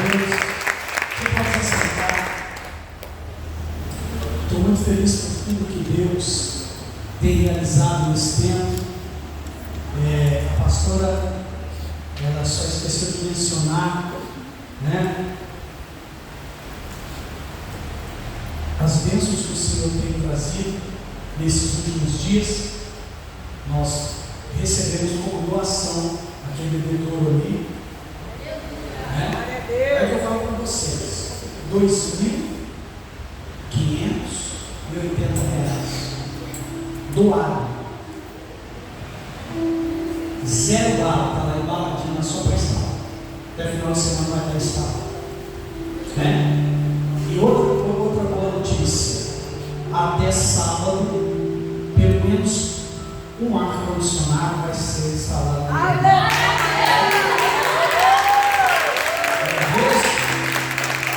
Deus. Você pode se sentar. Estou muito feliz por tudo que Deus tem realizado nesse tempo. A pastora, ela só esqueceu de mencionar, né, as bênçãos que o Senhor tem trazido nesses últimos dias. Nós recebemos como doação aquele bebedouro ali, né? É o que eu falo para vocês: R$2.580 doado, 0 bala, está lá embaladinha só para estar. Até final de semana vai estar estável, né? E outra boa notícia: até sábado, pelo menos um ar-condicionado vai ser instalado.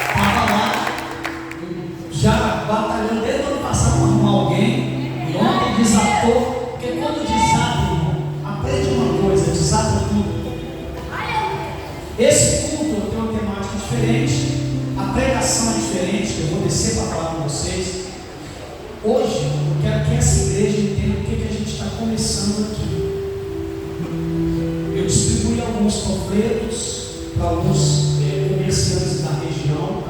Estava lá, já batalhando desde o ano passado para arrumar alguém, e ontem desatou, porque quando desata, irmão, aprende uma coisa: desata tudo. Esse culto tem uma temática diferente, a pregação é diferente, eu vou descer para falar com vocês. Hoje, eu quero que essa igreja entenda o que a gente está começando aqui. Eu distribuí alguns panfletos para alguns comerciantes da região.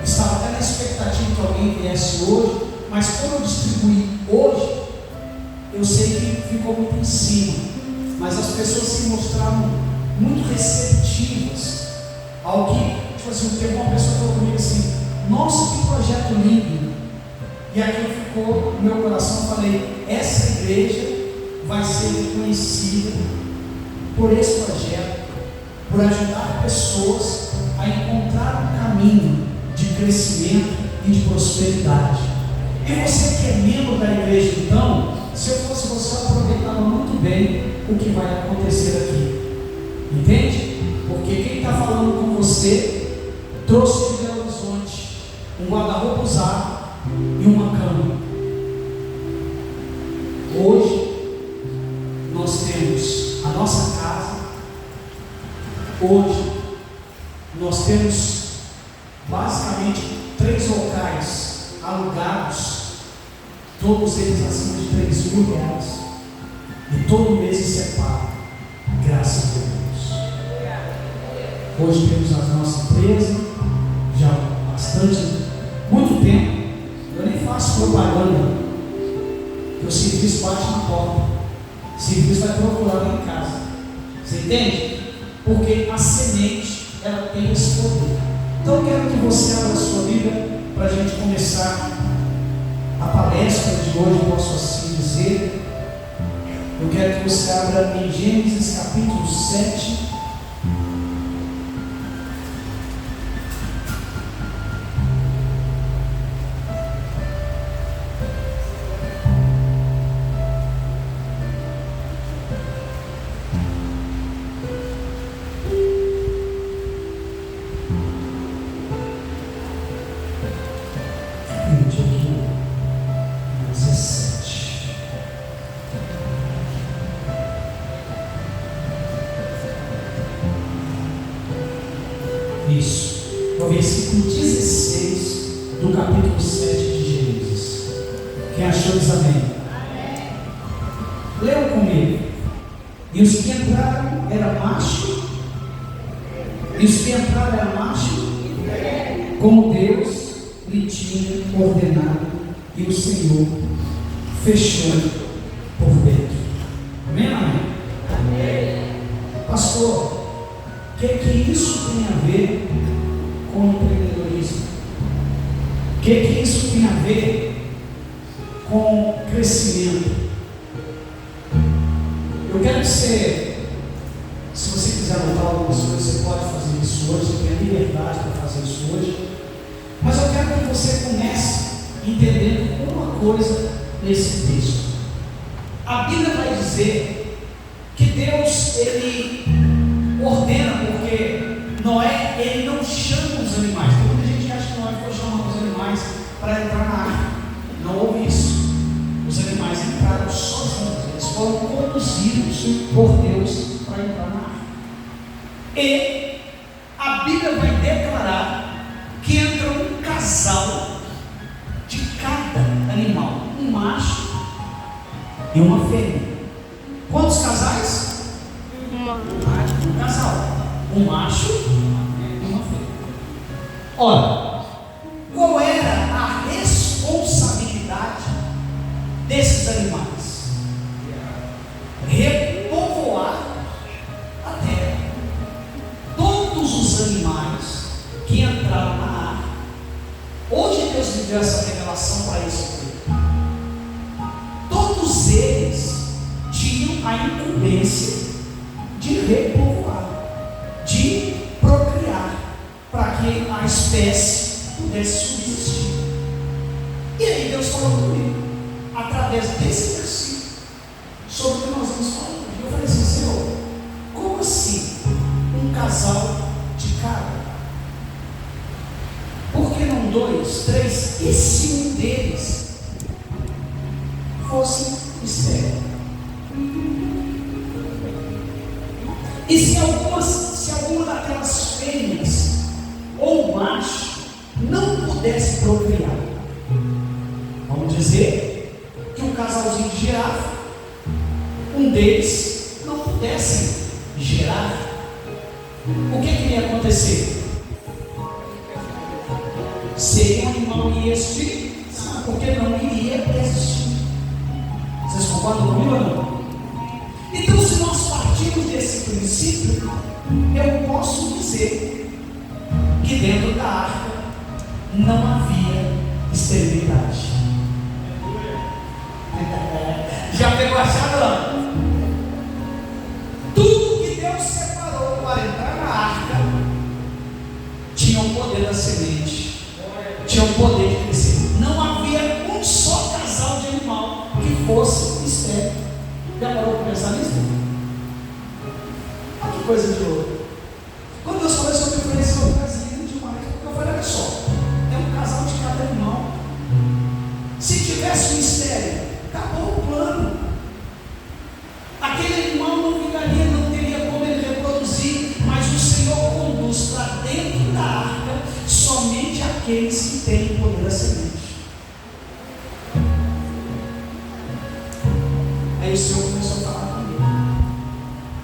Estava até na expectativa que alguém viesse hoje, mas como eu distribuí hoje, eu sei que ficou muito em cima. Mas as pessoas se mostraram muito receptivas ao que, tipo assim, teve uma pessoa que falou comigo assim: nossa, que projeto lindo! E aquilo ficou no meu coração. Eu falei: essa igreja vai ser conhecida por esse projeto, por ajudar pessoas a encontrar um caminho de crescimento e de prosperidade. E você que é membro da igreja, então, se eu fosse você, eu aproveitava muito bem o que vai acontecer aqui. Entende? Porque quem está falando com você trouxe de Belo Horizonte um guarda-roupa usado e uma cama. Hoje nós temos a nossa casa. Hoje nós temos basicamente 3 locais alugados, todos eles acima de R$3.000, e todo mês se separa, graças a Deus. Hoje temos a nossa empresa, já há muito tempo. Eu nem faço propaganda, porque o serviço bate na porta, o serviço vai procurar lá em casa. Você entende? Porque a semente, ela tem esse poder. Então eu quero que você abra a sua Bíblia para a gente começar a palestra de hoje, posso assim dizer. Eu quero que você abra em Gênesis capítulo 7. Isso, o versículo 16 do capítulo 7 de Gênesis. Quem achou, diz amém. Leiam comigo. E os que entraram era macho, como Deus lhe tinha ordenado, e o Senhor fechou por dentro. Amém, amém? Amém. Pastor, o que isso tem a ver com empreendedorismo? O que isso tem a ver com crescimento? Eu quero que você, se você quiser anotar algumas coisas, você pode fazer isso hoje, você tem a liberdade para fazer isso hoje. Mas eu quero que você comece entendendo uma coisa nesse texto. A Bíblia vai dizer que Deus, Ele ordena, porque Noé, ele não chama os animais. Tem muita gente que acha que Noé foi chamar os animais para entrar na arca. Não houve isso. Os animais entraram sozinhos, eles foram conduzidos por Deus para entrar na arca. E a Bíblia vai e uma fêmea. Quantos casais? Um casal. Um macho e uma fêmea. Ora, qual era a responsabilidade desses animais? Repovoar a terra. Todos os animais que entraram na arca, onde Deus me deu essa revelação para isso? Todos eles tinham a incumbência de repovoar, de procriar, para que a espécie pudesse subsistir. E aí Deus falou comigo, através desse versículo, sobre o que nós vamos falar. Eu falei assim: Senhor, como assim um casal de cabra? Por que não 2, 3? E se um deles fosse estéril? E se alguma daquelas fêmeas ou macho não pudesse procriar? Vamos dizer que um casalzinho de girafa, um deles não pudesse gerar. O que ia acontecer? Seria um animal ia existir, porque não iria existir. Vocês concordam comigo ou não? Então, se nós partirmos desse princípio, eu posso dizer que dentro da arca não havia esterilidade. Já pegou a chave lá? Tudo que Deus separou para entrar na arca tinha o poder da semente, tinha o poder de crescer. Não havia um só casal de animal que fosse estéril. Já parou para pensar nisso? Olha que coisa de louco. Quando Deus falou sobre o preço, eu fiquei lindo demais. Porque eu falei: olha só, é um casal de cada animal. Se tivesse um estéril, acabou o plano. Aquele animal não ficaria, não teria como ele reproduzir. Mas o Senhor conduz para dentro da arca somente aqueles que têm o poder da semente. Aí o Senhor começou a falar comigo.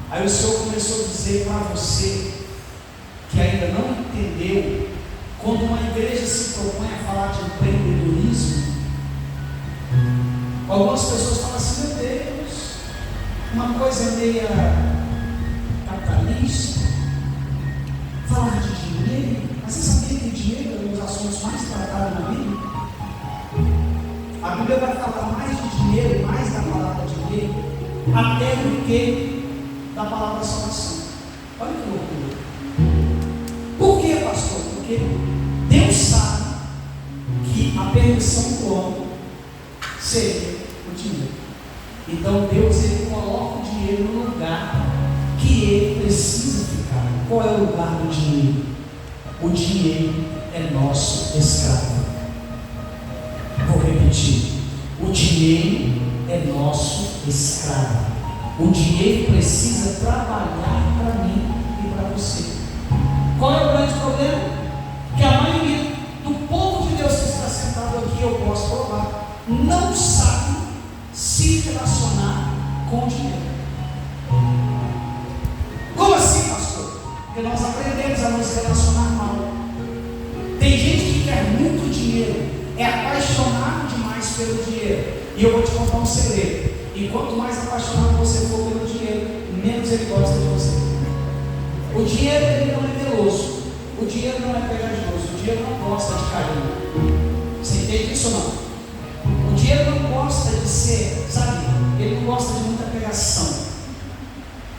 Aí o Senhor começou a dizer para você que ainda não entendeu, quando uma igreja se propõe a falar de empreendedorismo, algumas pessoas falam assim: meu Deus, uma coisa meia capitalista, falar de dinheiro. Mas você sabia que dinheiro é um dos assuntos mais tratados na Bíblia? A Bíblia vai falar mais de dinheiro, mais da palavra dinheiro, até do que da palavra salvação. Olha que loucura. Por que, pastor? Porque Deus sabe que a perdição do homem seria o dinheiro. Então Deus, ele coloca o dinheiro no lugar que ele precisa ficar. Qual é o lugar do dinheiro? O dinheiro é nosso escravo. Vou repetir: o dinheiro é nosso escravo. O dinheiro precisa trabalhar para mim e para você. Qual é o grande problema? Que a maioria do povo de Deus que está sentado aqui, eu posso provar, não sabe se relacionar com o dinheiro. Como assim, pastor? Porque nós aprendemos a nos relacionar mal. Tem gente que quer muito dinheiro, é apaixonado demais pelo dinheiro. E eu vou te contar um segredo: e quanto mais apaixonado você for pelo dinheiro, menos ele gosta de você. O dinheiro, ele não é meloso, o dinheiro não é pegajoso, o dinheiro não gosta de carinho. Você entende isso ou não? O dinheiro não gosta de ser, sabe, ele não gosta de muita pegação.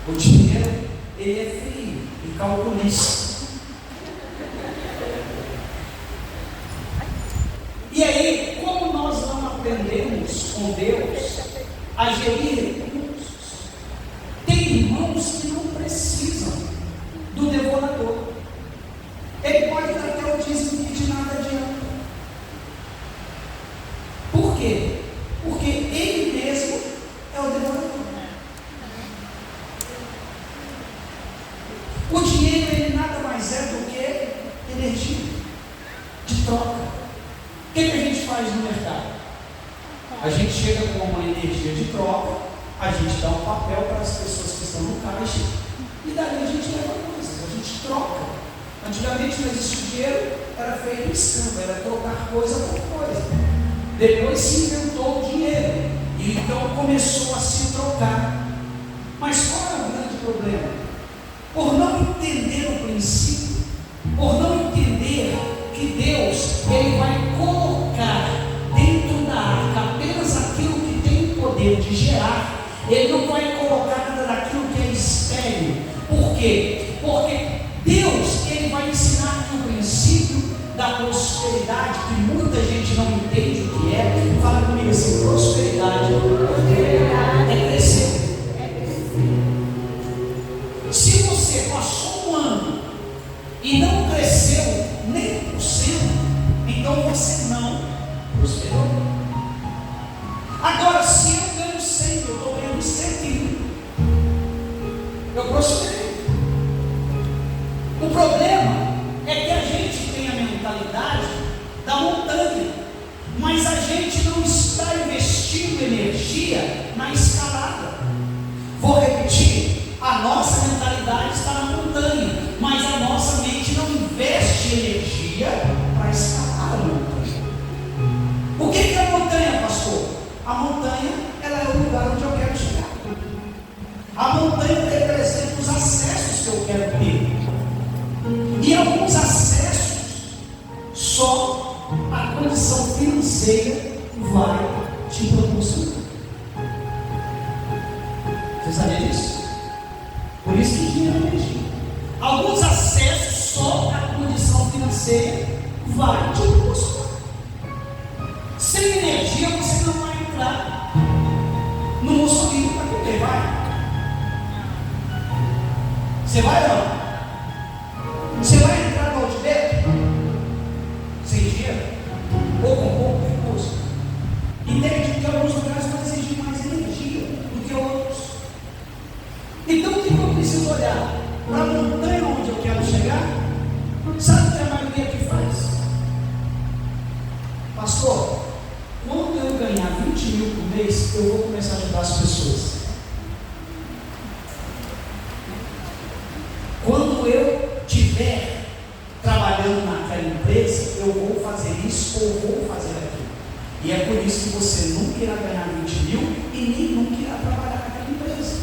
O dinheiro, ele é frio e calculista. E aí, como nós não aprendemos com Deus a gerir recursos, tem irmãos que não precisam do devorador. Ele pode dar até o dízimo que de nada adianta. Por quê? Porque ele mesmo é o devorador. O dinheiro, ele nada mais é do que energia de troca. O que a gente faz no mercado? A A gente chega com uma energia de troca, a gente dá um papel para as pessoas que estão no caixa, e dali a gente leva coisas, a gente troca. Antigamente não existia dinheiro, era feito escambo, era trocar coisa por coisa. Depois se inventou o dinheiro, e então começou a se trocar. Mas qual é o grande problema? Por não entender o princípio, por não entender que Deus, Ele vai colocar dentro da arca apenas aquilo que tem o poder de gerar. Ele não vai colocar nada daquilo que é estéril. Por quê? Porque Deus, Ele vai ensinar que o princípio da prosperidade, que muita gente não entende o que é. Fala comigo assim: prosperidade é crescer. Se você passou um ano e não cresceu nem 1%, então você não prosperou. Agora, se eu ganho 100, eu estou ganhando 101, eu prosperei. O problema é que a gente tem a mentalidade da montanha, mas a gente não está investindo energia na escalada. Vou repetir: a nossa mentalidade está na montanha, mas a nossa mente não investe energia para escalar a montanha. O que é a montanha, pastor? A montanha, ela é o lugar onde eu quero chegar. A montanha representa os acessos que eu quero ter. E alguns acessos, só a condição financeira vai te proporcionar. Você sabia disso? Por isso que dinheiro é energia. Alguns acessos, só a condição financeira vai te proporcionar. Sem energia você não vai entrar no Mussolini para comer, vai? Você vai ou não? Você vai entrar no Outback sem dinheiro? Ou com pouco recurso? Entende que alguns lugares vão exigir mais energia do que outros. Então o que eu preciso olhar? Para a montanha onde eu quero chegar? Sabe o que a maioria aqui faz? Pastor, quando eu ganhar 20 mil por mês, eu vou começar a ajudar as pessoas. Quando eu estiver trabalhando naquela empresa, eu vou fazer isso ou vou fazer aquilo. E é por isso que você nunca irá ganhar 20 mil e nem nunca irá trabalhar naquela empresa.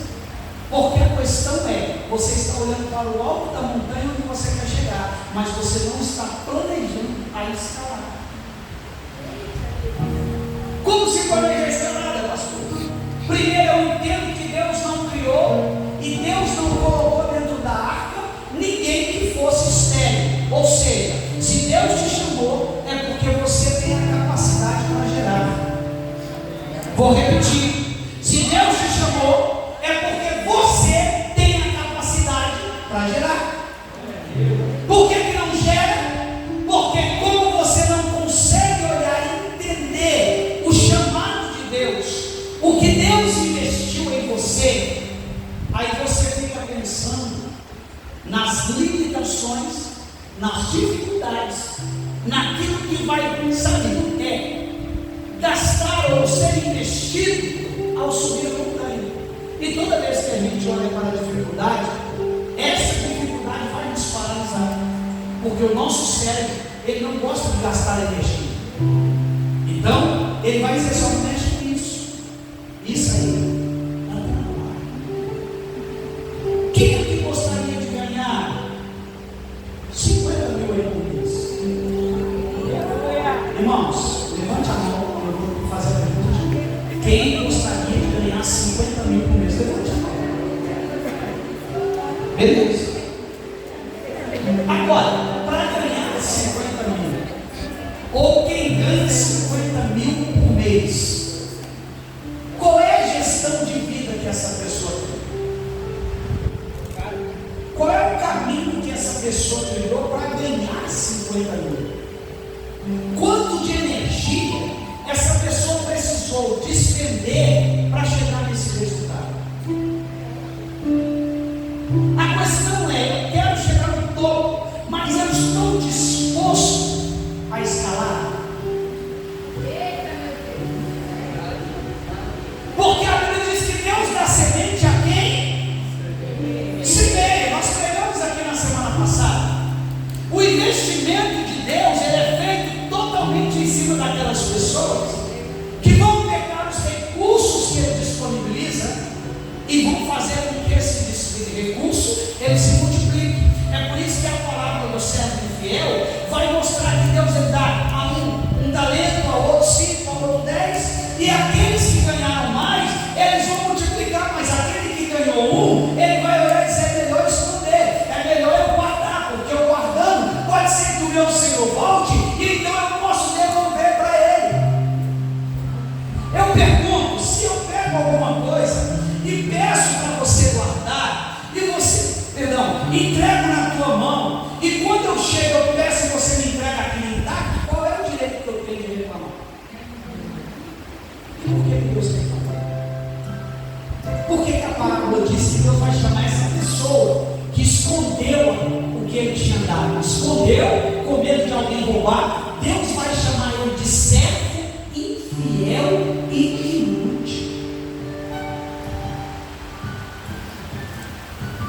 Porque a questão é, você está olhando para o alto da montanha onde você quer chegar, mas você não está planejando a escalada. Como se planeja a escalada, pastor? Primeiro, eu entendo que Deus não criou e Deus não colocou dentro da arca ninguém que fosse estéril. Ou seja, se Deus te chamou, é porque você tem a capacidade para gerar. Vou repetir: se Deus te chamou, é porque você tem a capacidade para gerar. Por que não gera? Porque como você não consegue olhar e entender o chamado de Deus, o que Deus investiu em você, aí você fica pensando nas limitações, nas dificuldades, naquilo que vai, sabe, gastar ou ser investido ao subir a montanha. E toda vez que a gente olha para a dificuldade, essa dificuldade vai nos paralisar, porque o nosso cérebro, ele não gosta de gastar energia. Então, ele vai dizer: só não mexe com isso aí. Quem é que gostaria de ganhar 50 mil aí por mês? Irmãos, levante a mão, eu vou fazer a pergunta. Quem gostaria de ganhar 50 mil por mês? Levante a mão. Beleza? Agora, para ganhar 50 mil, ou quem ganha 50 mil por mês, qual é a gestão de vida que essa pessoa tem? Qual é o caminho que essa pessoa trilhou para ganhar 50 mil? Quanto de energia essa pessoa precisou despender para chegar nesse resultado? A questão é: eu quero chegar no topo, mas eu estou disposto a escalar? investimento de Deus ele é feito totalmente em cima daquelas pessoas que vão pegar os recursos que Ele disponibiliza e vão fazer com que esse recurso ele se multiplique. É por isso que a palavra do servo fiel vai mostrar que Deus ele dá a um talento, a outro 5, a outro 10, e aqueles que ganharam mais, eles vão multiplicar, mas aquele que ganhou um, ele vai olhar e dizer: é melhor esconder, é melhor eu guardar, porque eu guardando, pode ser que o meu Senhor volte, e então eu posso devolver para ele. Eu pergunto, se eu pego alguma coisa e peço para você guardar, e você, entrego na tua mão, e quando eu chego eu peço e você me entrega aquilo intacto, qual é o direito que eu tenho de reclamar? E por que Deus tem que falar? Por que a parábola diz que Deus vai chamar essa pessoa que escondeu o que ele tinha dado, escondeu com medo de alguém roubar? Deus vai chamar ele de servo infiel e inútil.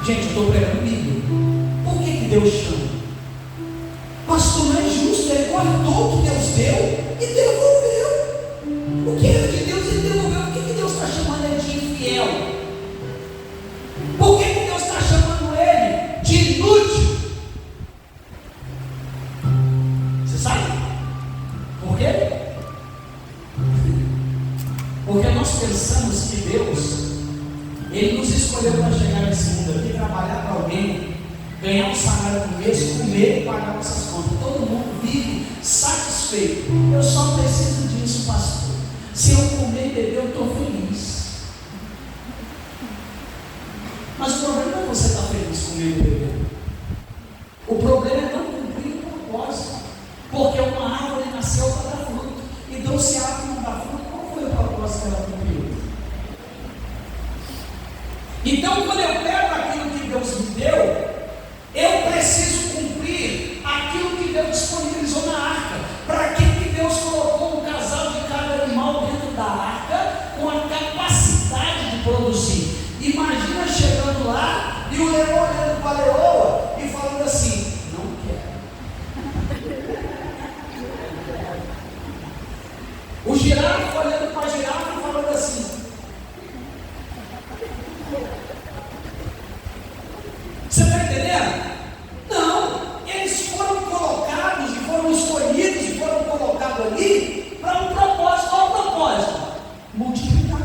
Gente, eu estou pregando Bíblia. Por que Deus chama? Pastor, não é justo, ele guardou o que Deus deu e devolveu. O que era de Deus ele devolveu. Por que Deus está chamando ele de infiel? Por que Deus está chamando ele de inútil? Você sabe? Por quê? Porque nós pensamos que Deus ele nos escolheu para chegar nesse mundo aqui, trabalhar para alguém, ganhar um salário por mês, comer e pagar nossas contas. Todo mundo vive satisfeito. Eu só preciso disso, pastor. Se eu comer e beber, eu estou feliz. Mas o problema não é você estar feliz comendo e bebendo. O problema é não cumprir o propósito. Porque uma árvore nasceu para dar fruto. Então, se a árvore não dá fruto, qual foi o propósito que ela cumpriu? Então, quando eu pego aquilo que Deus me deu, eu preciso cumprir aquilo que Deus disponibilizou na arca. Para que Deus colocou um casal de cada animal dentro da arca com a capacidade de produzir? Imagina chegando lá e o leão olhando para a leoa e falando assim: não quero. O girafa olhando para a girafa e falando assim: você está entendendo? Não, eles foram colocados e foram escolhidos e foram colocados ali para um propósito. Qual o propósito? Multiplicar.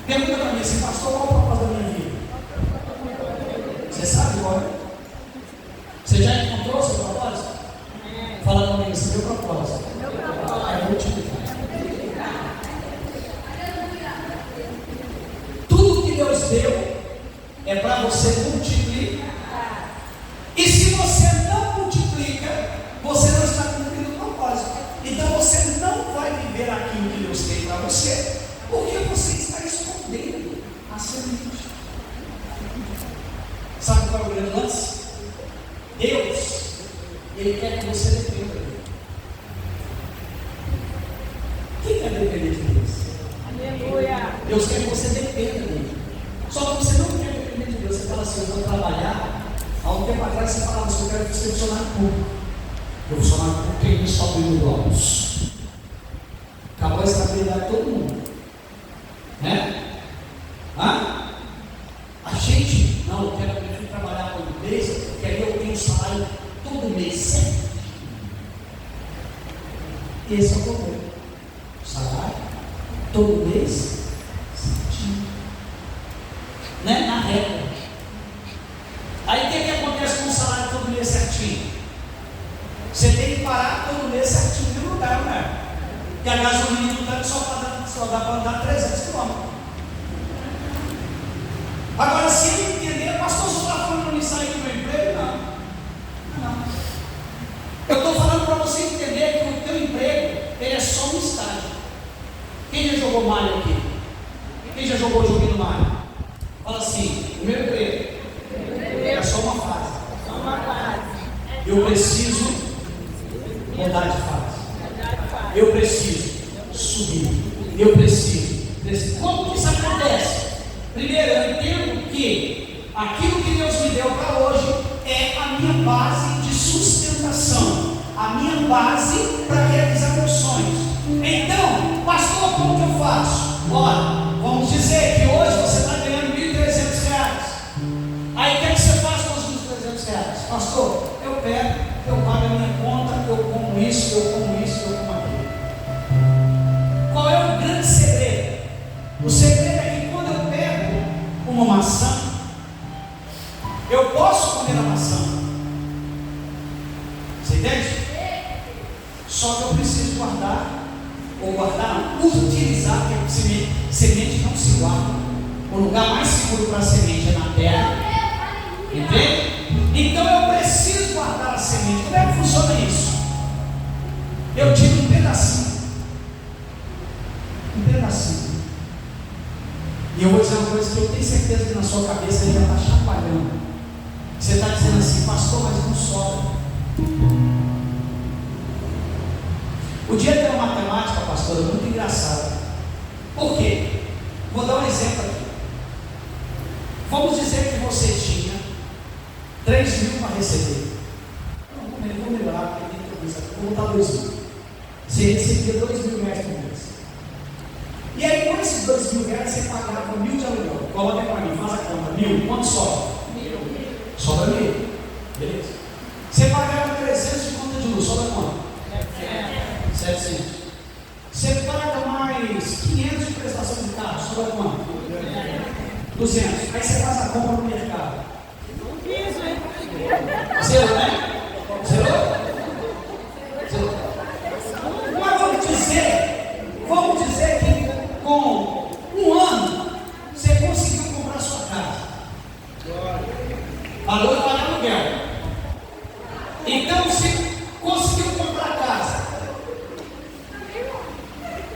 Pergunta para mim assim: pastor, qual o propósito da minha vida? Você sabe qual é? Você já encontrou o seu propósito? Fala comigo, esse é meu propósito. É multiplicar. Tudo que Deus deu é para você multiplicar. E se você não multiplica, você não está cumprindo o propósito. Então você não vai viver aquilo que Deus tem para você, porque você está escondendo a semente. Sabe qual é o grande lance? Deus, Ele quer que você dependa dele. Quem quer depender de Deus? Aleluia. Deus quer que você dependa dele. Só que você não quer depender de Deus. Você fala assim: eu vou trabalhar. Há um tempo atrás você falava assim: eu quero ser funcionário público. Eu vou funcionário público porque ele só tem $1.000. Acabou a estabilidade de todo mundo. Né? A gente, não, eu prefiro trabalhar por empresa, porque aí eu tenho um salário todo mês, certo? Esse é o problema. O salário, todo mês, certinho. Né? Na regra. Aí o que acontece com o salário todo mês certinho? Você tem que parar todo mês certinho no lugar, não é? Porque a gasolina no tanque só dá para andar 300 km. Agora, se eu entender, pastor, você está falando de sair do meu emprego? Não. Eu estou falando para você entender que o teu emprego ele é só um estágio. Quem já jogou Mario aqui? Quem já jogou o joguinho Mario? Fala assim: o meu emprego é só uma fase. Eu preciso mudar de fase. Eu preciso subir. Eu preciso. Como que isso acontece? Primeiro, eu entendo que aquilo que Deus me deu para hoje é a minha base. base para realizar meus sonhos. Então, pastor, como que eu faço? Olha, vamos dizer que hoje você está ganhando R$1.300. Aí o que é que você faz com os R$1.300? Pastor, eu pego, eu pago a minha conta, eu como isso, eu como isso, eu como aquilo. Qual é o grande segredo? O segredo é que quando eu pego uma maçã, eu posso comer a maçã. Você entende? Só que eu preciso guardar, ou guardar, utilizar, porque semente não se guarda. O lugar mais seguro para a semente é na terra. Entende? Então eu preciso guardar a semente. Como é que funciona isso? Eu tiro um pedacinho. Um pedacinho. E eu vou dizer uma coisa que eu tenho certeza que na sua cabeça ele já está chacoalhando. Você está dizendo assim, pastor, mas não sobra. O dia tem uma matemática, pastora, muito engraçada. Por quê? Vou dar um exemplo aqui. Vamos dizer que você tinha 3 mil para receber. Não, vou melhorar, porque tem que pensar. Vou botar 2 mil. Você recebia R$2.000 por mês. E aí, com esses R$2.000, você pagava 1.000 de aluguel. Coloca para mim, faz a conta. 1.000, quanto sobra? 1.000. Sobra 1.000. Beleza? Você pagava 300 de conta de luz, sobra quanto? 700. Você paga mais 500 de prestação de carro, sobra quanto? 200. Aí você faz a compra no mercado. Zero, né? Zero? Mas vamos dizer que com um ano você conseguiu comprar sua casa. Valor de pagar aluguel. Então você conseguiu comprar a casa.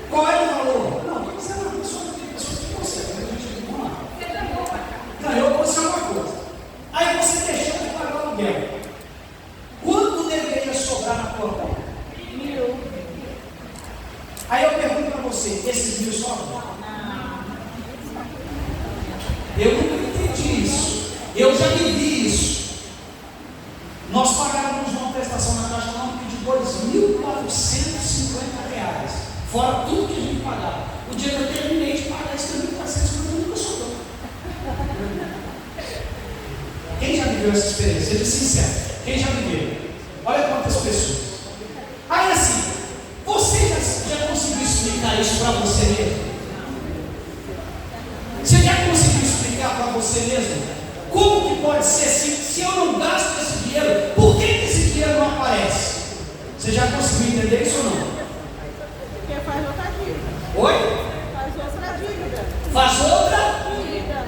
Qual é o valor? Não, você é uma pessoa que consegue. Vamos lá. Ganhou você uma coisa. Aí você deixou de pagar o aluguel. Quanto deveria sobrar na tua conta? 1.000. Aí eu pergunto para você, esses 1.000 sobram? Eu nunca entendi isso. Eu já vivi isso. Nós pagávamos uma prestação na Caixa Econômica de R$2.450. Fora tudo que a gente pagava. O dia que eu terminei de pagar esse R$2.450 nunca sobrou. Quem já viveu essa experiência? Seja sincero. Quem já viveu? Olha quantas pessoas. Aí assim, você já conseguiu explicar isso para você mesmo? Você já conseguiu explicar para você mesmo? Como que pode ser assim? Se eu não gasto esse dinheiro, por que esse dinheiro não aparece? Você já conseguiu entender isso ou não? Porque faz outra dívida. Oi? Faz outra dívida. Faz outra dívida.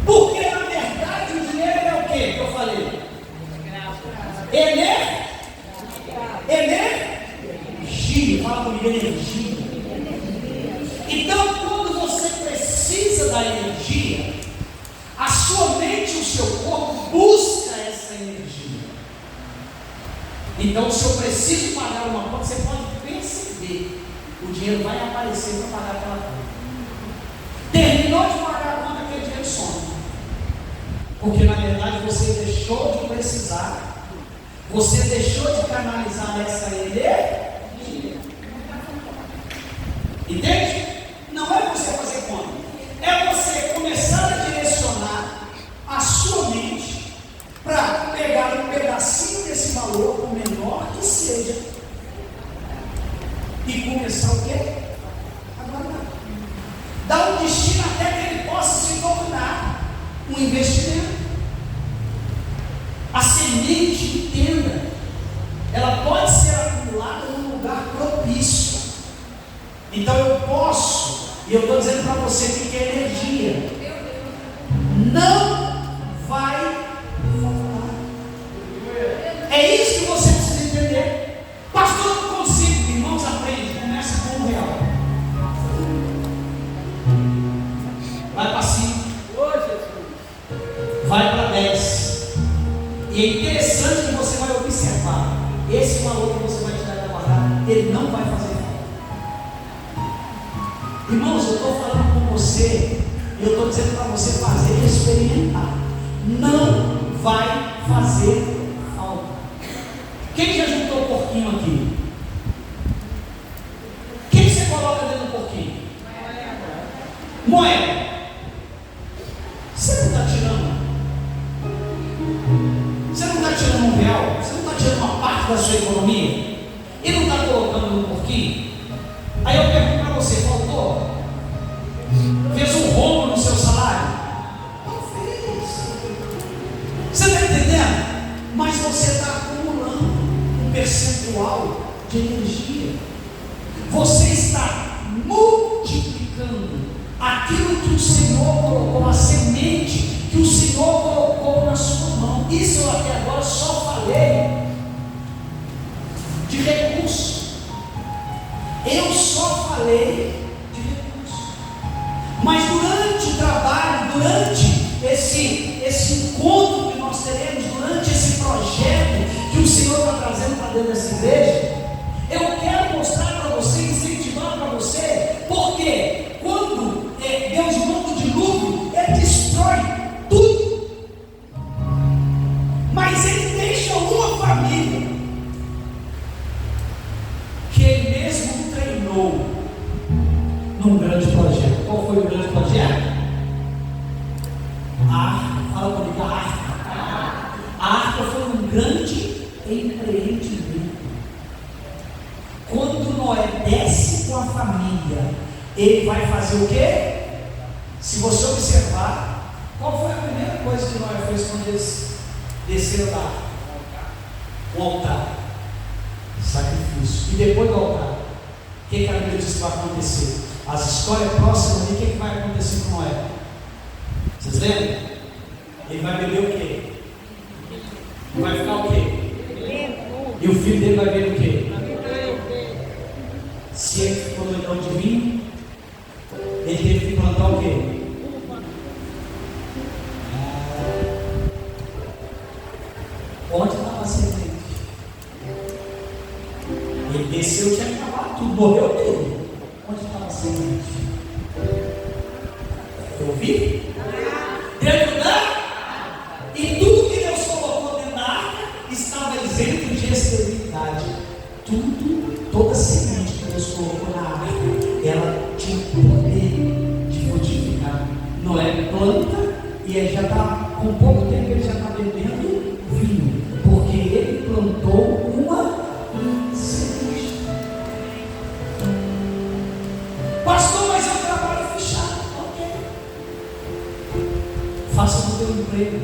Porque na verdade o dinheiro é o que eu falei? Energia. Fala comigo, energia. Então quando você precisa da energia, a sua mente e o seu corpo busca essa energia. Então se eu preciso pagar uma conta, você pode perceber, o dinheiro vai aparecer para pagar aquela conta. Terminou de pagar a conta, aquele dinheiro some. Porque na verdade você deixou de precisar, você deixou de canalizar essa energia. Entende? Não é você fazer conta, é você começar a direcionar a sua mente para pegar um pedacinho desse valor, por menor que seja, e começar o quê? A guardar. Dar um destino até que ele possa se tornar um investimento. A semente, entenda, ela pode ser acumulada num lugar propício. Então eu posso, e eu estou dizendo para você que é energia, não vai faltar. É isso que você precisa entender. Pastor, eu não consigo. Irmãos, aprende, começa com o real. Vai para 5, vai para 10. E é interessante que você vai observar, esse valor que você vai tirar para guardar, ele não vai fazer falta. Irmãos, eu estou falando com você, e eu estou dizendo para você fazer e experimentar. Não vai fazer falta. Quem já juntou porquinho aqui? parte da sua economia? E não está colocando no porquinho? Aí eu pergunto para você, faltou? Fez um rombo no seu salário? Não fez. Você está entendendo? Mas você está acumulando um percentual de energia. Você está multiplicando aquilo que o Senhor colocou, a semente que o Senhor colocou na sua mão. Isso eu até agora só falei de recurso. Eu só falei de recurso. Mas durante o trabalho, durante esse encontro que nós teremos, durante esse projeto que o Senhor está trazendo para dentro dessa igreja, eu quero mostrar para você, incentivar para você, porque quando Deus manda o dilúvio, Ele destrói tudo, mas Ele deixa uma família que Ele mesmo treinou num grande projeto. Qual foi o grande projeto? A arca. Fala comigo, a arca. A arca foi um grande empreendimento. Quando Noé desce com a família, ele vai fazer o quê? Se você observar, qual foi a primeira coisa que Noé fez quando eles desceram da arca? O altar, sacrifício. E depois do altar, o que a Bíblia diz que vai acontecer? As histórias próximas ali, o que vai acontecer com Noé? Vocês lembram? Ele vai beber o quê? Ele vai ficar o quê? E o filho dele vai beber o quê? Se ele ficou doidão de vinho, ele teve que plantar o quê? Onde estava a semente? Ele desceu, tinha acabado tudo, morreu tudo. Onde estava a semente? Eu vi? Dentro da? E tudo que Deus colocou dentro da arca estava isento de esterilidade. Tudo, toda semente que Deus colocou na arca, ela tinha o poder de frutificar. Noé planta e ele já está, com pouco tempo, ele já está bebendo vinho, porque ele plantou uma semente. Pastor, mas é um trabalho fechado. Ok. Faça o teu emprego.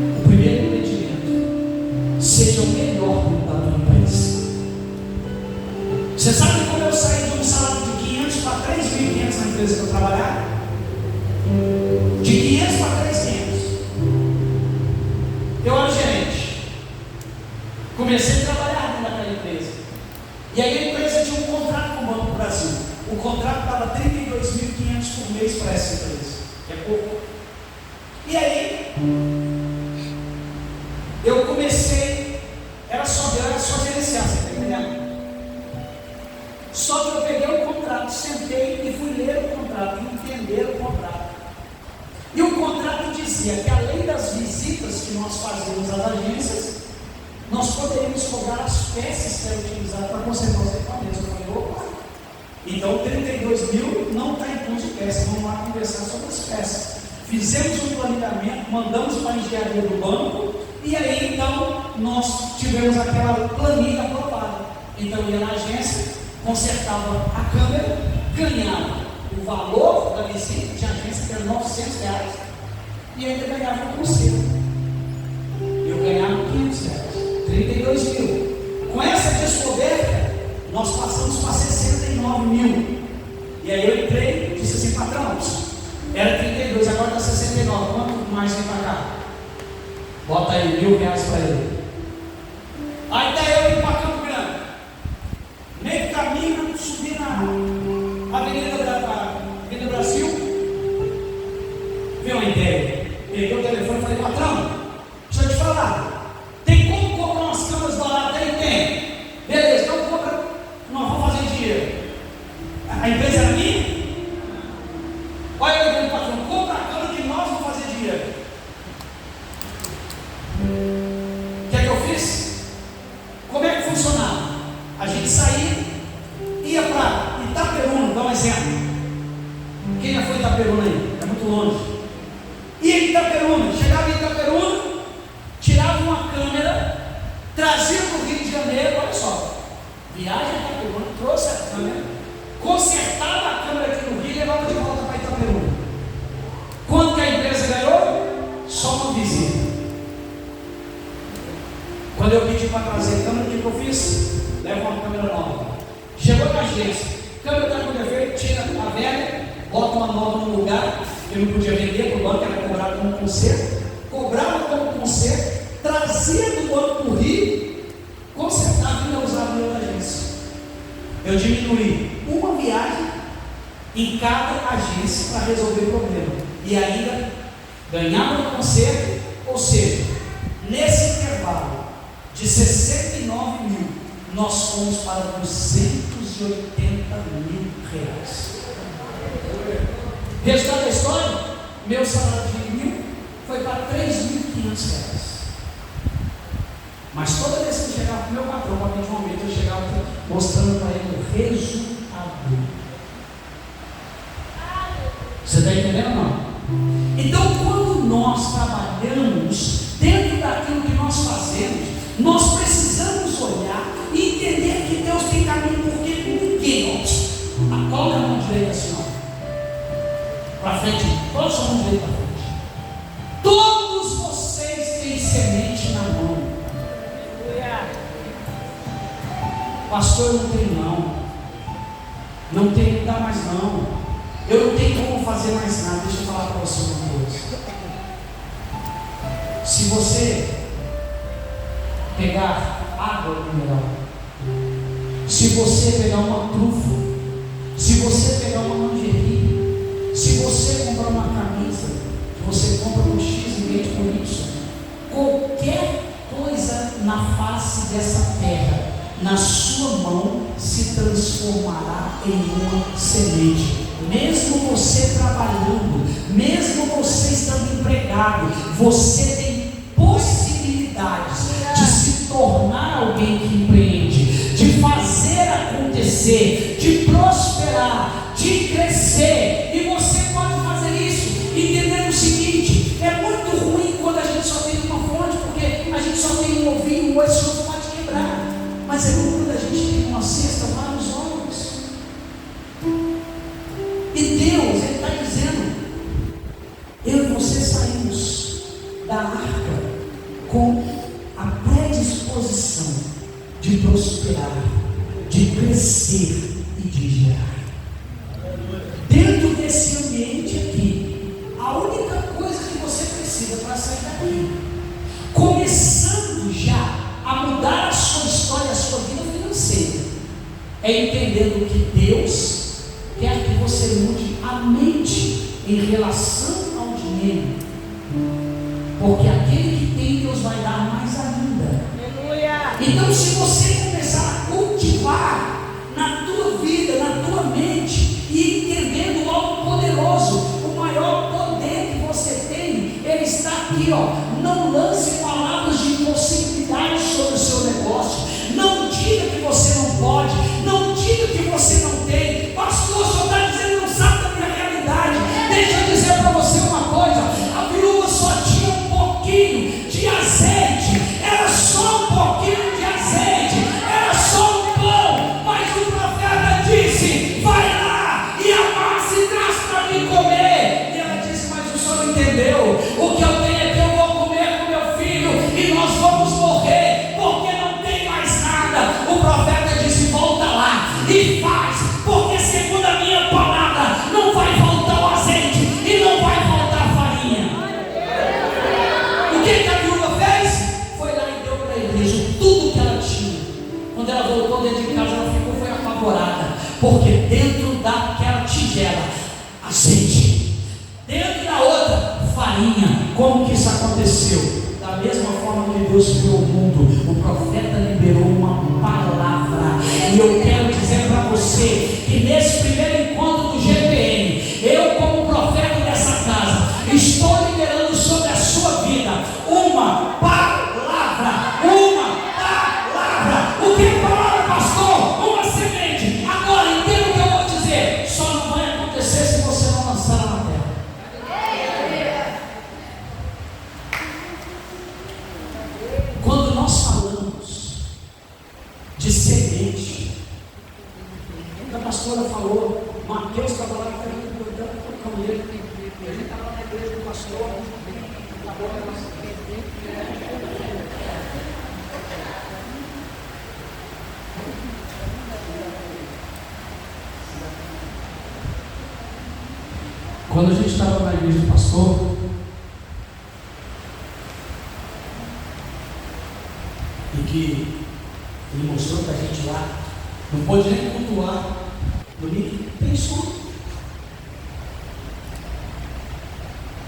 O primeiro empreendimento, seja o melhor da tua empresa. Você sabe como eu saí de um salário de 500 para 3.500 na empresa que eu trabalhava? De 500 para 3.500. Eu era gerente. Comecei a trabalhar dentro daquela empresa. E aí a empresa tinha um contrato com o Banco do Brasil. O contrato dava 32.500 por mês para essa empresa. Que é pouco. E aí eu comecei, era só gerenciar, você está entendendo? Só que eu peguei o contrato, sentei e fui ler o contrato, entender o contrato. E o contrato dizia que além das visitas que nós fazíamos às agências, nós poderíamos cobrar as peças que eram utilizadas para conservar os equipamentos. Eu falei, opa, então 32 mil não está em ponto de peças, vamos lá conversar sobre as peças. Fizemos um planejamento, mandamos para a engenharia do banco, e aí então nós tivemos aquela planilha aprovada. Então ia na agência, consertava a câmera, ganhava o valor da visita, tinha agência que era R$900, e ainda ganhava o conselho. Eu ganhava R$500, 32 mil. Com essa descoberta, nós passamos para 69 mil. E aí eu entrei e disse assim, patrão, era 32, agora está 69, quanto mais vem para cá? Bota aí R$1.000 para ele. Aí está eu indo para Campo Grande. Meio caminho, subi na Avenida Brasil. Veio uma ideia. Peguei o telefone e falei, patrão, deixa eu te falar. Tem como comprar umas câmeras baratas aí? Tem. Beleza, então compra. Nós vamos fazer dinheiro. A empresa era minha? Olha eu digo, patrão, compra a câmera que nós vamos fazer dinheiro. O que é que eu fiz? Como é que funcionava? A gente saía, ia para Itaperuna, dá um exemplo. Quem já foi em Itaperuna aí? É muito longe. Ia em Itaperuna, chegava em Itaperuna, tirava uma câmera Quando eu pedi para trazer câmera, o que eu fiz? Leva uma câmera nova. Chegou na agência, câmera está com defeito, tira a velha, bota uma nova no lugar, que eu não podia vender, para o banco era cobrado como conserto, cobrava como conserto, trazia do banco para o Rio, consertava e usava em outra agência. Eu diminuí uma viagem em cada agência para resolver o problema, e ainda ganhava no conserto, ou seja, nesse intervalo de 69 mil, nós fomos para 280 mil reais. Resultado da história, meu salário de 1.000 foi para 3.500 reais. Mas toda vez que eu chegava com o meu patrão para pedir um aumento, eu chegava mostrando para ele o resultado. Você está entendendo ou não? Então, quando nós trabalhamos dentro daquilo que nós fazemos, nós precisamos olhar e entender que Deus tem caminho, porque ninguém, coloca a mão direita assim, para frente, todos a mão direita para frente. Todos vocês têm semente na mão. Pastor, eu não tenho não tenho, não dá mais não, eu não tenho como fazer mais nada. Deixa eu falar para você uma coisa. Se você pegar água mineral, se você pegar uma trufa, se você pegar uma lingerie, se você comprar uma camisa, você compra com X em vez de com Y, qualquer coisa na face dessa terra, na sua mão, se transformará em uma semente. Mesmo você trabalhando, mesmo você estando empregado, você tem possibilidades de se tornar alguém que empreende, de fazer acontecer, de prosperar, de crescer. E você pode fazer isso entendendo o seguinte: é muito ruim quando a gente só tem uma fonte, porque a gente só tem um ovinho, o outro só pode quebrar. Mas é bom quando a gente tem uma cesta, vários ovos. E Deus, Ele está dizendo: eu e você saímos da arca com a predisposição de prosperar, de crescer e de gerar. Dentro desse ambiente aqui, a única coisa que você precisa para sair daqui, começando já a mudar a sua história, a sua vida financeira, é entendendo que Deus quer que você mude a mente em relação ao dinheiro, porque aquele que tem, Deus vai dar mais ainda. Aleluia. Então, se você começar a cultivar na tua vida, na tua mente, e entendendo algo poderoso, o maior poder que você tem, ele está aqui, não lance palavras de impossibilidade sobre o seu negócio, não diga que você não pode, não diga que você não tem. Pastor, o senhor está dizendo, não sabe da minha realidade. Deixa eu dizer para você uma coisa: a viúva só tinha um pouquinho de azeite, era só um pouquinho de azeite, era só um pão, mas o profeta disse: vai lá e amassa e traz para mim comer. E ela disse: mas o senhor não entendeu, o que eu tenho é que eu vou comer com meu filho e nós vamos morrer, porque não tem mais nada. O profeta disse: volta lá e faz, porque segundo a minha palavra, não vai faltar o azeite e não vai faltar a farinha. O que a viúva fez? Foi lá e deu para a igreja tudo que ela tinha. Quando ela voltou dentro de casa, ela ficou apavorada, porque dentro daquela tigela, azeite, dentro da outra, farinha. Como que isso aconteceu? Da mesma forma que Deus criou o mundo, o profeta liberou uma palavra. E eu quero dizer para você que nesse primeiro encontro do GPM, eu, como profeta dessa casa, estou liberando sobre a sua vida uma palavra. Uma palavra. O que é palavra, pastor? Uma semente. Agora entenda o que eu vou dizer: só não vai acontecer se você não lançar na terra. Quando nós falamos de semente, a pastora falou Quando a gente estava na igreja do pastor, e que ele mostrou para a gente lá, não pode nem cultuar, domingo tem som.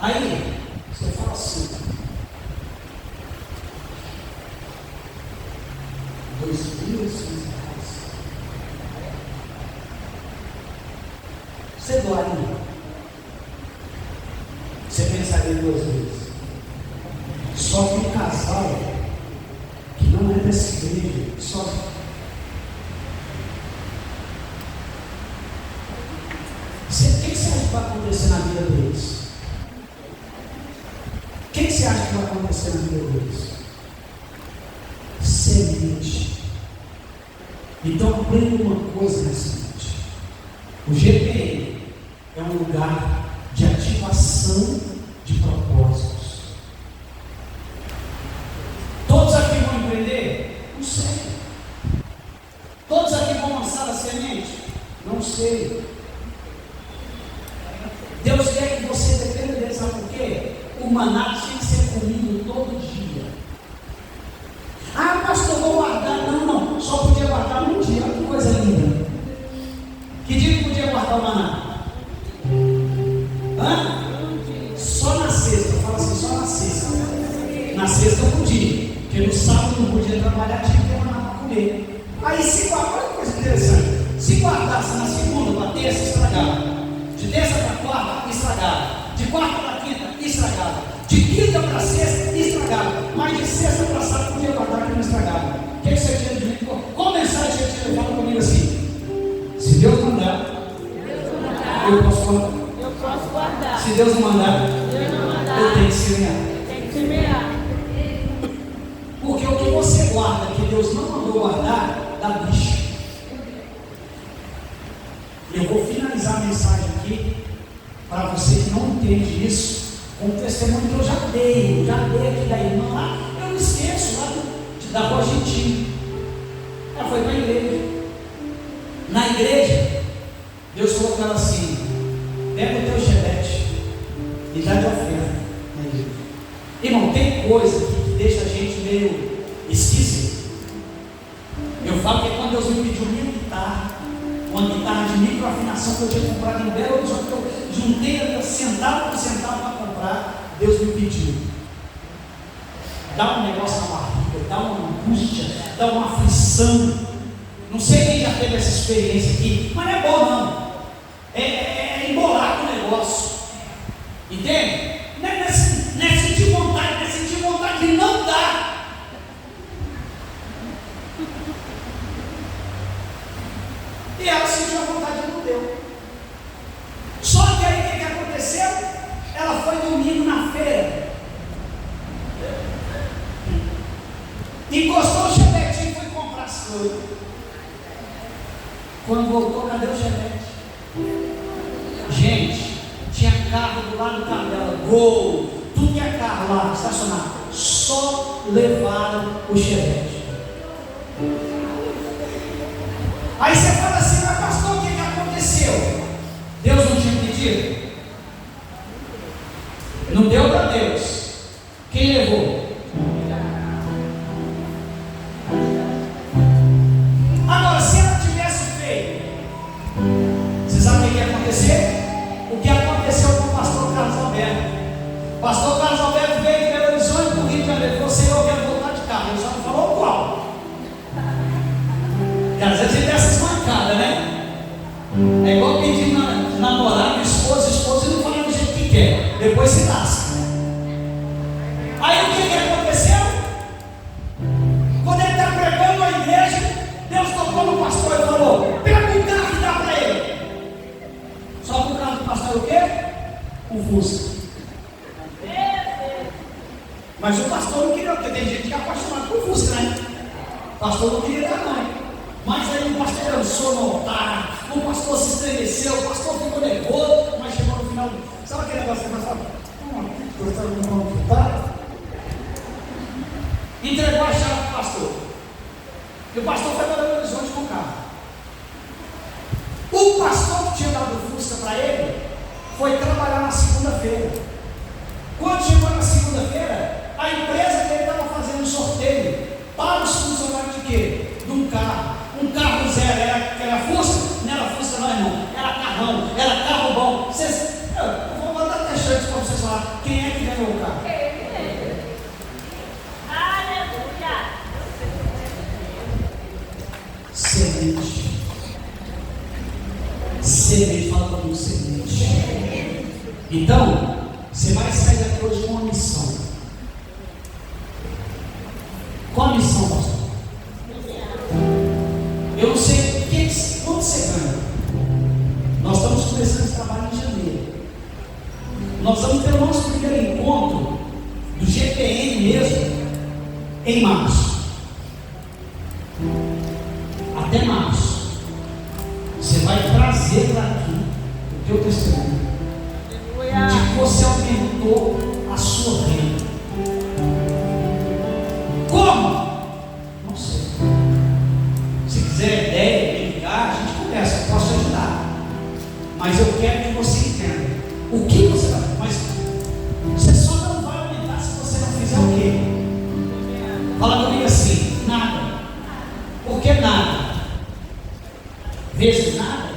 Aí, você fala assim, 2.000 reais. Você doaria? Você pensaria 2 vezes. Só que um casal que não é dessa igreja, só. O que você acha que vai acontecer na vida deles? O que você acha que vai acontecer na vida deles? Semente. Então aprenda uma coisa nessa noite. O GPM é um lugar de ativação de propósitos. Todos aqui vão empreender? Não sei. Todos aqui vão lançar a semente? Não sei. Deus quer que você dependa dele, sabe por quê? O maná tinha que ser comido todo dia. Ah, pastor, vou guardar. Não, só podia guardar um dia. Olha que coisa linda. Que dia que podia guardar o maná? Só na sexta. Fala assim, só na sexta. Na sexta podia, porque no sábado não podia trabalhar, tinha que ter maná para comer. Aí se guardar, olha que coisa interessante. Se guardasse na segunda para terça, estragava. De terça para quarta, estragava. De quarta para quinta, estragava. De quinta para sexta, estragava. Mas de sexta para sábado podia guardar que não estragava. O que você tinha de mim? Qual mensagem você tinha levado comigo assim? Se Deus mandar, eu posso guardar. Se Deus não mandar, eu tenho que semear. Porque o que você guarda, que Deus não mandou guardar, dá bicho. Eu vou finalizar a mensagem aqui, para você que não entende isso, com um testemunho que eu já dei aqui da irmã lá, eu não esqueço, lá da Rua Gentil. Ela foi para a igreja. Na igreja, Deus falou para ela assim: pega o teu chevette e dá de oferta na igreja. Irmão, tem coisa que deixa a gente meio esquisito. Eu falo que quando Deus me pediu uma guitarra de microafinação que eu tinha comprado em Belo Horizonte, que eu juntei ali centavo por centavo para comprar, Deus me pediu. Dá um negócio na barriga, dá uma angústia, dá uma aflição. Não sei quem já teve essa experiência aqui, mas não é bom não. É embolar com o negócio. Entende? Não é sentir vontade, de não dar. E ela sentiu a vontade e não deu. Só que aí o que aconteceu? Ela foi domingo na feira. Encostou o chevetinho e foi comprar as coisas. Quando voltou, cadê o chevette? Gente, tinha carro do lado do carro dela, Gol, tudo que é carro lá, estacionado. Só levaram o chevette. Aí você fala assim, mas pastor, o que aconteceu? Deus não tinha pedido? Não deu para Deus. Quem levou? Agora, se ela tivesse feito, você sabe o que ia acontecer? O que aconteceu com o pastor Carlos Alberto? O pastor Carlos Alberto veio de Belo Horizonte para o Rio de Janeiro. Você, eu quero voltar de carro. Ele só não falou qual. E às vezes ele tem essas marcadas, né? É igual pedir namorado, esposa e não fala do jeito que quer. Depois se lasca. Aí o que aconteceu? Quando ele está pregando a igreja, Deus tocou no pastor e falou: pega o carro e dá para ele. Só que o carro do pastor é o quê? O Fusca. Mas o pastor não queria, porque tem gente que é apaixonada por Fusca, né? O pastor não queria dar, não. Mas aí o pastor dançou no altar, o pastor se estremeceu, o pastor ficou nervoso, mas chegou no final. Sabe aquele negócio que nós falamos? Gostando de altar? Entregou a chave para o pastor. E o pastor foi para Belo Horizonte com o carro. O pastor que tinha dado Fusca para ele foi trabalhar na segunda-feira. Quando chegou na segunda-feira, a empresa dele estava fazendo um sorteio para os funcionários de quê? De um carro. Um carro zero, era Fusca? Não era Fusca não, irmão. Era carrão, era carro bom. Eu vou mandar até chantes para vocês falar. Quem é que ganhou o carro? Aleluia. Semente. Semente, fala comigo, semente. Então, você vai sair daqui hoje com uma missão. Qual a missão, pastor? Eu não sei quanto você ganha. Nós estamos começando esse trabalho em janeiro. Nós vamos ter o nosso primeiro encontro do GPN mesmo em março. Até março. Você vai trazer para aqui o teu testemunho de que você aumentou a sua renda. Como? Não sei. Se quiser ideia, me ligar, a gente conversa, eu posso ajudar. Mas eu quero que você entenda o que você vai fazer. Mas você só não vai aumentar se você não fizer o quê? Fala comigo assim, nada. Por que nada? Vezes nada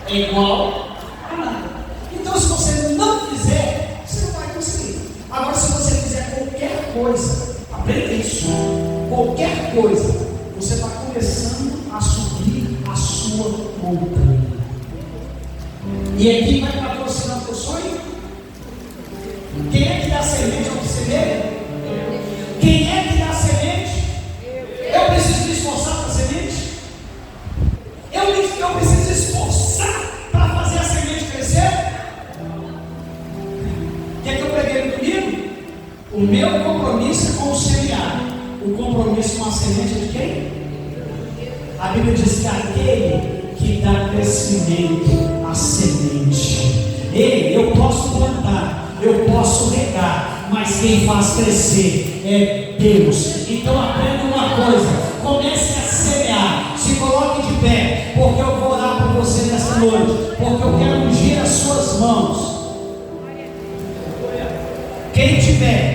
é igual a nada. Então, se você não fizer, você não vai conseguir. Agora, se você fizer qualquer coisa, aprenda isso. Qualquer coisa, você está começando a subir a sua montanha. E aqui vai patrocinar o teu sonho? Quem é que dá semente ao semeia? Quem é que dá semente? Eu preciso me esforçar para a semente? Eu preciso esforçar para fazer a semente crescer? O que é que eu preguei no domingo? O meu compromisso é com o semear. O compromisso com a semente é de quem? A Bíblia diz que aquele que dá crescimento à semente. Ei, eu posso plantar, eu posso regar, mas quem faz crescer é Deus. Então aprenda uma coisa: comece a semear, se coloque de pé, porque eu vou orar por você nesta noite, porque eu quero ungir as suas mãos. Quem tiver